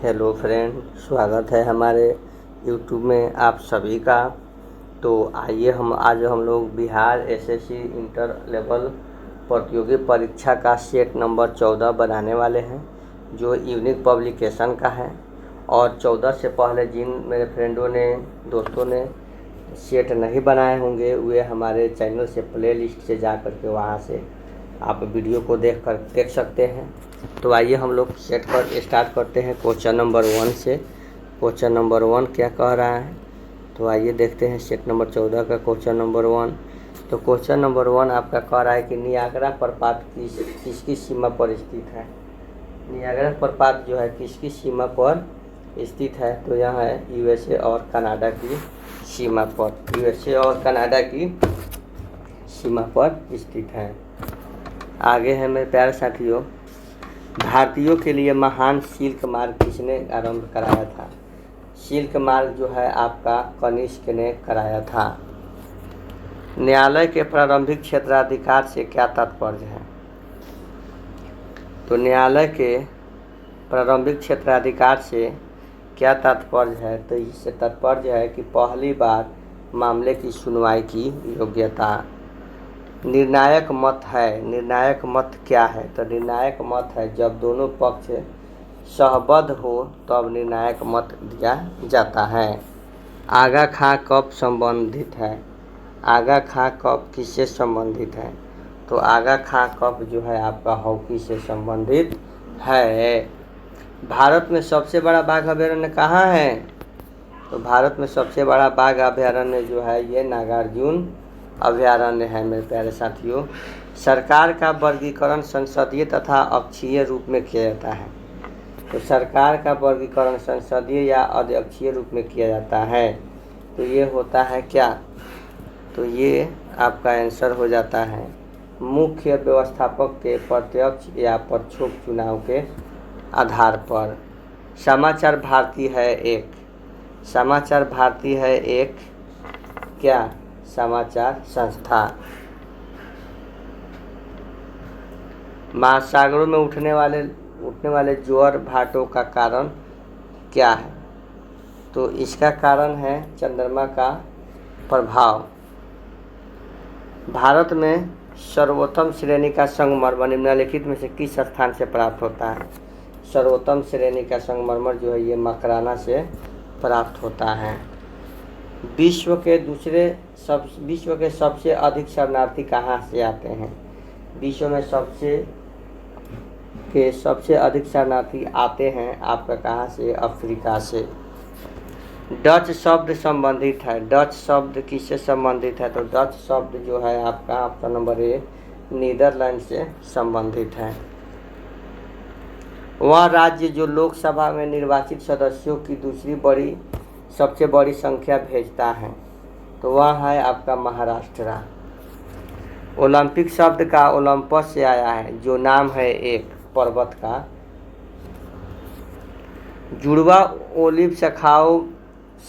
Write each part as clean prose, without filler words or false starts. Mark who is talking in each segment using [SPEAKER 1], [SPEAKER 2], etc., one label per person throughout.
[SPEAKER 1] Hello friend, स्वागत है हमारे यूट्यूब में आप सभी का। तो आइए आज हम लोग बिहार एसएससी इंटर लेवल प्रतियोगी परीक्षा का सेट नंबर 14 बनाने वाले हैं, जो यूनिक पब्लिकेशन का है। और 14 से पहले जिन मेरे फ्रेंडों ने दोस्तों ने सेट नहीं बनाए होंगे, वे हमारे चैनल से प्ले लिस्ट से जा कर के वहाँ से आप वीडियो को देख सकते हैं। तो आइए हम लोग सेट कर स्टार्ट करते हैं क्वेश्चन नंबर 1 से। क्वेश्चन नंबर 1 क्या कह रहा है, तो आइए देखते हैं सेट नंबर 14 का क्वेश्चन नंबर 1। तो क्वेश्चन नंबर 1 आपका कह रहा है कि नियाग्रा प्रपात किसकी सीमा पर स्थित है। नियाग्रा प्रपात जो है किसकी सीमा पर स्थित है, तो यह है यूएसए और कनाडा की सीमा पर। यूएसए और कनाडा की सीमा पर स्थित है। आगे है मेरे प्यारे साथियों, भारतीयों के लिए महान सिल्क मार्ग किसने आरंभ कराया था। सिल्क मार्ग जो है आपका कनिष्क ने कराया था। न्यायालय के प्रारंभिक क्षेत्राधिकार से क्या तात्पर्य है, तो न्यायालय के प्रारंभिक क्षेत्राधिकार से क्या तात्पर्य है, तो इससे तात्पर्य है कि पहली बार मामले की सुनवाई की योग्यता। निर्णायक मत है, निर्णायक मत क्या है, तो निर्णायक मत है जब दोनों पक्ष सहबद्ध हो तब निर्णायक मत दिया जाता है। आगा खां कब संबंधित है, आगा खां कब किससे संबंधित है, तो आगा खां कब जो है आपका हॉकी से संबंधित है। भारत में सबसे बड़ा बाघ अभयारण्य कहाँ है, तो भारत में सबसे बड़ा बाघ अभयारण्य जो है ये नागार्जुन अभयारण्य है मेरे प्यारे साथियों। सरकार का वर्गीकरण संसदीय तथा अक्षीय रूप में किया जाता है, तो सरकार का वर्गीकरण संसदीय या अध्यक्षीय रूप में किया जाता है। तो ये होता है क्या, तो ये आपका आंसर हो जाता है मुख्य व्यवस्थापक के प्रत्यक्ष या परोक्ष चुनाव के आधार पर। समाचार भारती है एक, समाचार भारती है एक क्या, समाचार संस्था। महासागरों में उठने वाले ज्वार भाटों का कारण क्या है, तो इसका कारण है चंद्रमा का प्रभाव। भारत में सर्वोत्तम श्रेणी का संगमरमर निम्नलिखित में से किस स्थान से प्राप्त होता है। सर्वोत्तम श्रेणी का संगमरमर जो है ये मकराना से प्राप्त होता है। विश्व के सबसे अधिक शरणार्थी कहाँ से आते हैं, विश्व में सबसे अधिक शरणार्थी आते हैं आपका कहाँ से, अफ्रीका से। डच शब्द संबंधित है, डच शब्द किससे संबंधित है, तो डच शब्द जो है आपका ऑप्शन नंबर ए नीदरलैंड से संबंधित है। वह राज्य जो लोकसभा में निर्वाचित सदस्यों की सबसे बड़ी संख्या भेजता है, तो वह है आपका महाराष्ट्र। ओलंपिक शब्द का ओलंपस से आया है, जो नाम है एक पर्वत का। जुड़वा ओलिव शाखाओं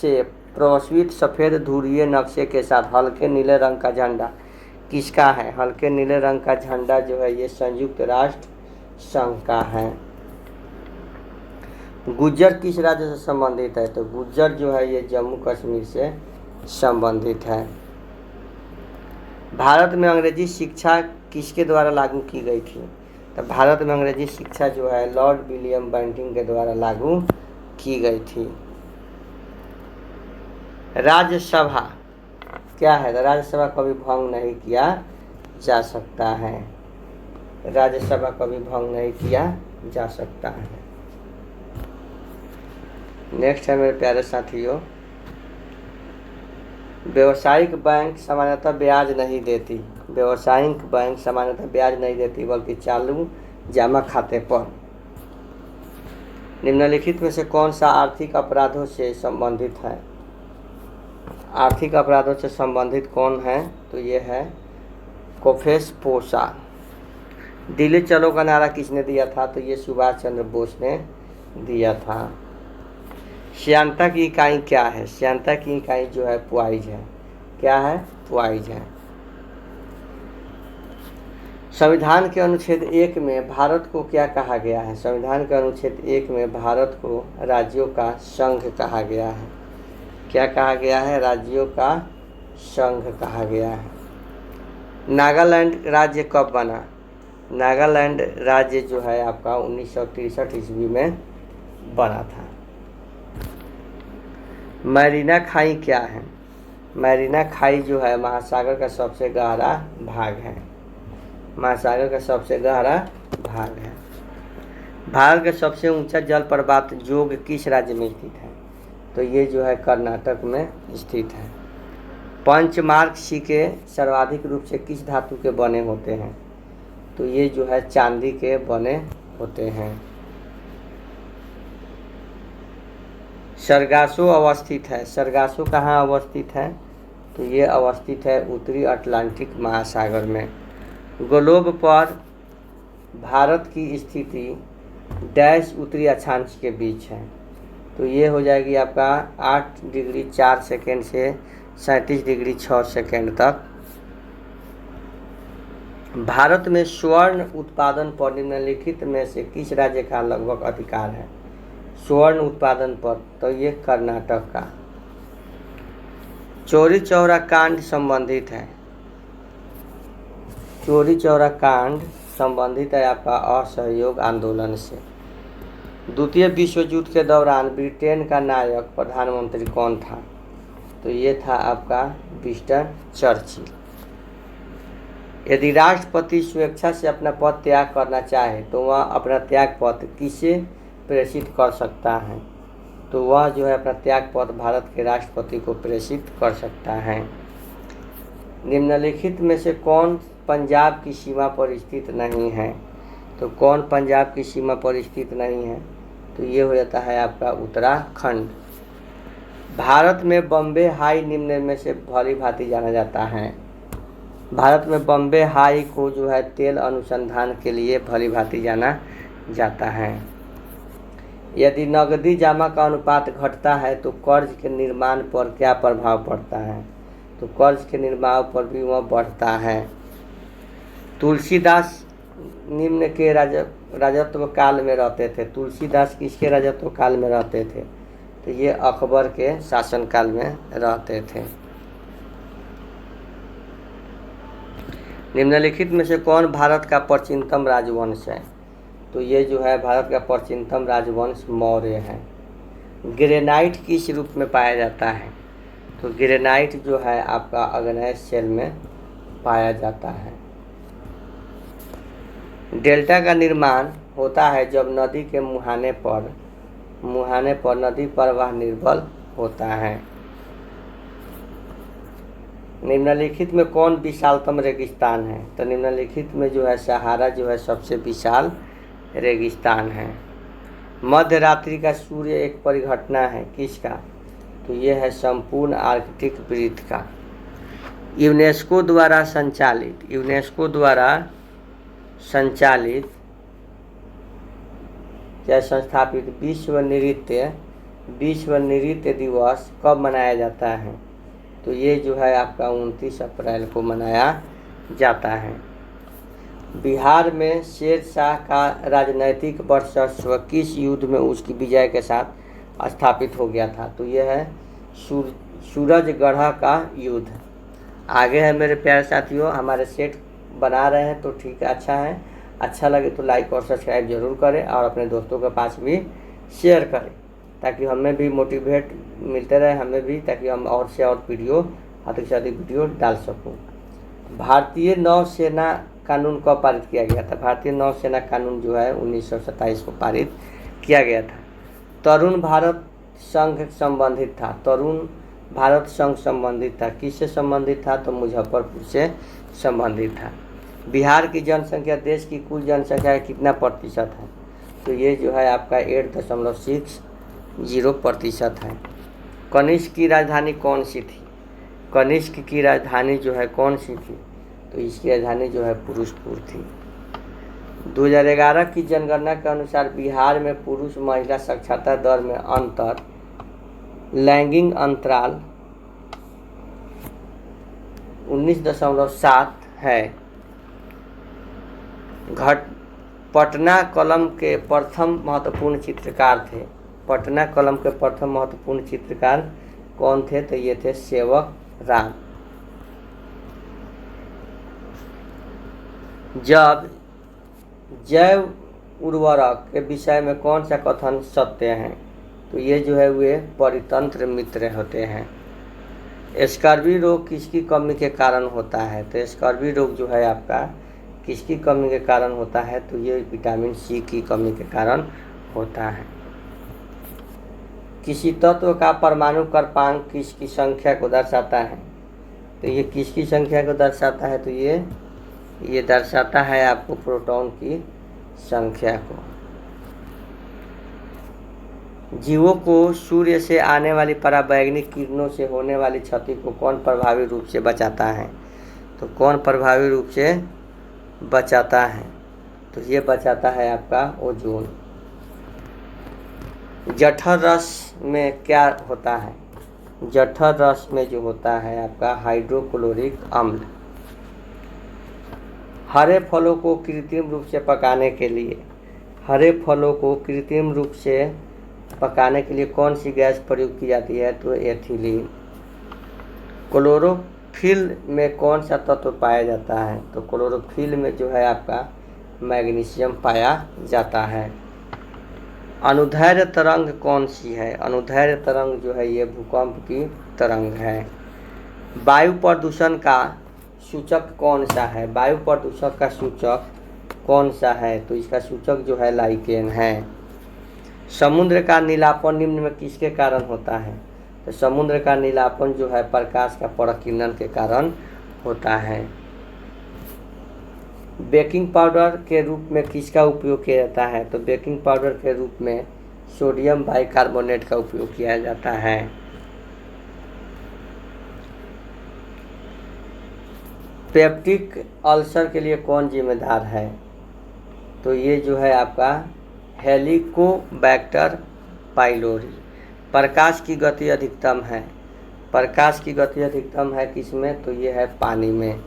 [SPEAKER 1] से प्रस्फुटित सफ़ेद धुरीय नक्शे के साथ हल्के नीले रंग का झंडा किसका है। हल्के नीले रंग का झंडा जो है ये संयुक्त राष्ट्र संघ का है। गुज्जर किस राज्य से संबंधित है, तो गुज्जर जो है ये जम्मू कश्मीर से संबंधित है। भारत में अंग्रेजी शिक्षा किसके द्वारा लागू की गई थी, तो भारत में अंग्रेजी शिक्षा जो है लॉर्ड विलियम बेंटिंक के द्वारा लागू की गई थी। राज्यसभा क्या है, तो राज्यसभा कभी भंग नहीं किया जा सकता है, राज्यसभा कभी भंग नहीं किया जा सकता है। नेक्स्ट है मेरे प्यारे साथियों, व्यावसायिक बैंक सामान्यतः ब्याज नहीं देती, व्यावसायिक बैंक सामान्यतः ब्याज नहीं देती बल्कि चालू जमा खाते पर। निम्नलिखित में से कौन सा आर्थिक अपराधों से संबंधित है, आर्थिक अपराधों से संबंधित कौन है, तो ये है कोफेस पोसा। दिल्ली चलो का नारा किसने दिया था, तो ये सुभाष चंद्र बोस ने दिया था। श्यानता की इकाई क्या है, श्यानता की इकाई जो है प्वाइज है, क्या है, प्वाइज है। संविधान के अनुच्छेद 1 में भारत को क्या कहा गया है? संविधान के अनुच्छेद 1 में भारत को राज्यों का संघ कहा गया है। क्या कहा गया है? राज्यों का संघ कहा गया है। नागालैंड राज्य कब बना? नागालैंड राज्य जो है आपका 1963 ईस्वी में बना था। मैरीना खाई क्या है? मैरीना खाई जो है महासागर का सबसे गहरा भाग है। महासागर का सबसे गहरा भाग है। भारत का सबसे ऊंचा जलप्रपात जोग किस राज्य में स्थित है? तो ये जो है कर्नाटक में स्थित है। पंचमार्क सिक्के सर्वाधिक रूप से किस धातु के बने होते हैं? तो ये जो है चांदी के बने होते हैं। सरगासो अवस्थित है। सरगासो कहाँ अवस्थित है? तो ये अवस्थित है उत्तरी अटलांटिक महासागर में। ग्लोब पर भारत की स्थिति डैश उत्तरी अक्षांश के बीच है। तो ये हो जाएगी आपका 8 डिग्री 4 सेकेंड से 37 डिग्री 6 सेकेंड तक। भारत में स्वर्ण उत्पादन पर निम्नलिखित में से किस राज्य का लगभग अधिकार है? स्वर्ण उत्पादन पर तो ये कर्नाटक का। चौरी चौरा कांड संबंधित है। चौरी चौरा कांड संबंधित है आपका असहयोग आंदोलन से। द्वितीय विश्व युद्ध के दौरान ब्रिटेन का नायक प्रधानमंत्री कौन था? तो ये था आपका विंस्टन चर्चिल। यदि राष्ट्रपति स्वेच्छा से अपना पद त्याग करना चाहे तो वह अपना त्याग पत्र किसे प्रेषित कर सकता है? तो वह जो है अपना त्याग पत्र भारत के राष्ट्रपति को प्रेषित कर सकता है। निम्नलिखित में से कौन पंजाब की सीमा पर स्थित नहीं है? तो कौन पंजाब की सीमा पर स्थित नहीं है? तो ये हो जाता है आपका उत्तराखंड। भारत में बॉम्बे हाई निम्न में से भली भांति जाना जाता है। भारत में बॉम्बे हाई को जो है तेल अनुसंधान के लिए भली भांति जाना जाता है। यदि नकदी जमा का अनुपात घटता है तो कर्ज के निर्माण पर क्या प्रभाव पड़ता है? तो कर्ज के निर्माण पर भी वह बढ़ता है। तुलसीदास निम्न के राजत्व काल में रहते थे। तुलसीदास किसके राजत्व काल में रहते थे? तो ये अकबर के शासनकाल में रहते थे। निम्नलिखित में से कौन भारत का प्राचीनतम राजवंश है? तो ये जो है भारत का प्राचीनतम राजवंश मौर्य है। ग्रेनाइट किस रूप में पाया जाता है? तो ग्रेनाइट जो है आपका अग्नेय शेल में पाया जाता है। डेल्टा का निर्माण होता है जब नदी के मुहाने पर नदी प्रवाह निर्बल होता है। निम्नलिखित में कौन विशालतम रेगिस्तान है? तो निम्नलिखित में जो है सहारा जो है सबसे विशाल रेगिस्तान है। मध्य रात्रि का सूर्य एक परिघटना है किसका? तो ये है संपूर्ण आर्कटिक वृत्त का। यूनेस्को द्वारा संचालित या संस्थापित विश्व नृत्य दिवस कब मनाया जाता है? तो ये जो है आपका 29 अप्रैल को मनाया जाता है। बिहार में शेर शाह का राजनैतिक वर्चस्व किस युद्ध में उसकी विजय के साथ स्थापित हो गया था? तो यह है सूरजगढ़ का युद्ध। आगे है मेरे प्यारे साथियों, हमारे सेट बना रहे हैं तो ठीक है, अच्छा लगे तो लाइक और सब्सक्राइब जरूर करें और अपने दोस्तों के पास भी शेयर करें ताकि हमें भी मोटिवेट मिलते रहे, हमें भी, ताकि हम और से और वीडियो अधिक से अधिक वीडियो डाल सकूं। भारतीय नौसेना कानून कब पारित किया गया था? भारतीय नौसेना कानून जो है 1927 को पारित किया गया था। तरुण भारत संघ संबंधित था। तरुण भारत संघ संबंधित था। किससे संबंधित था? तो मुजफ्फरपुर से संबंधित था। बिहार की जनसंख्या देश की कुल जनसंख्या का कितना प्रतिशत है? तो ये जो है आपका 8.60% है। कनिष्क की राजधानी कौन सी थी? कनिष्क की राजधानी जो है कौन सी थी? तो इसकी राजधानी जो है पुरुषपुर थी। 2011 की जनगणना के अनुसार बिहार में पुरुष महिला साक्षरता दर में अंतर लैंगिक अंतराल 19.7 है। घट पटना कलम के प्रथम महत्वपूर्ण चित्रकार थे। पटना कलम के प्रथम महत्वपूर्ण चित्रकार कौन थे? तो ये थे सेवक राम। जब जैव उर्वरक के विषय में कौन सा कथन सत्य है? तो ये जो है वे परितंत्र मित्र होते हैं। स्कर्वी रोग किसकी कमी के कारण होता है? तो स्कर्वी रोग जो है आपका किसकी कमी के कारण होता है? तो ये विटामिन सी की कमी के कारण होता है। किसी तत्व का परमाणु क्रमांक किसकी संख्या को दर्शाता है? तो ये किसकी संख्या को दर्शाता है? तो ये दर्शाता है आपको प्रोटॉन की संख्या को। जीवों को सूर्य से आने वाली पराबैंगनी किरणों से होने वाली क्षति को कौन प्रभावी रूप से बचाता है? तो कौन प्रभावी रूप से बचाता है? तो ये बचाता है आपका ओजोन। जठर रस में क्या होता है? जठर रस में जो होता है आपका हाइड्रोक्लोरिक अम्ल। हरे फलों को कृत्रिम रूप से पकाने के लिए पकाने के लिए कौन सी गैस प्रयोग की जाती है? तो एथिलीन। क्लोरोफिल में कौन सा तत्व पाया जाता है? तो क्लोरोफिल में जो है आपका मैग्नीशियम पाया जाता है। अनुदैर्ध्य तरंग कौन सी है? अनुदैर्ध्य तरंग जो है ये भूकंप की तरंग है। वायु प्रदूषण का सूचक कौन सा है? वायु प्रदूषण का सूचक कौन सा है? तो इसका सूचक जो है लाइकेन है। समुद्र का नीलापन निम्न में किसके कारण होता है? तो समुद्र का नीलापन जो है प्रकाश का प्रकीर्णन के कारण होता है। बेकिंग पाउडर के रूप में किसका उपयोग किया जाता है? तो बेकिंग पाउडर के रूप में सोडियम बाइकार्बोनेट का उपयोग किया जाता है। पेप्टिक अल्सर के लिए कौन जिम्मेदार है? तो ये जो है आपका हेलिकोबैक्टर पाइलोरी। प्रकाश की गति अधिकतम है किसमें? तो ये है पानी में।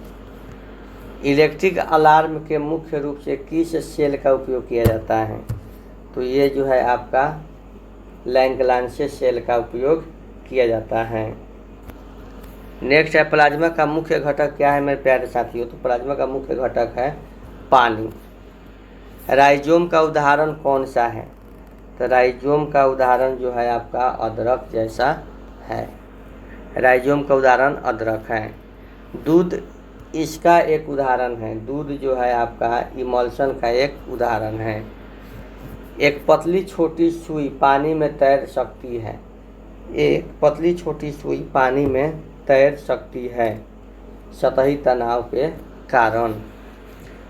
[SPEAKER 1] इलेक्ट्रिक अलार्म के मुख्य रूप से किस सेल का उपयोग किया जाता है? तो ये जो है आपका लैंगलांसे सेल का उपयोग किया जाता है। नेक्स्ट है प्लाज्मा का मुख्य घटक क्या है मेरे प्यारे साथियों? तो प्लाज्मा का मुख्य घटक है पानी। राइजोम का उदाहरण कौन सा है? तो राइजोम का उदाहरण जो है आपका अदरक जैसा है। राइजोम का उदाहरण अदरक है। दूध इसका एक उदाहरण है। दूध जो है आपका इमल्शन का एक उदाहरण है। एक पतली छोटी सुई पानी में तैर सकती है। एक पतली छोटी सुई पानी में तैर सकती है सतही तनाव के कारण।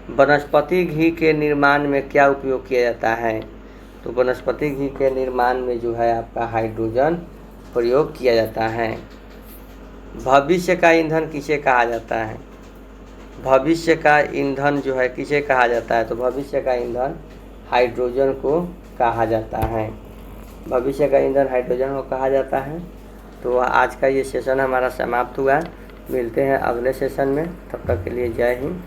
[SPEAKER 1] वनस्पति घी के निर्माण में क्या उपयोग किया जाता है? तो वनस्पति घी के निर्माण में जो है आपका हाइड्रोजन प्रयोग किया जाता है। भविष्य का ईंधन किसे कहा जाता है? भविष्य का ईंधन जो है किसे कहा जाता है? तो भविष्य का ईंधन हाइड्रोजन को कहा जाता है। भविष्य का ईंधन हाइड्रोजन को कहा जाता है। तो आज का ये सेशन हमारा समाप्त हुआ। मिलते हैं अगले सेशन में। तब तक के लिए जय हिंद।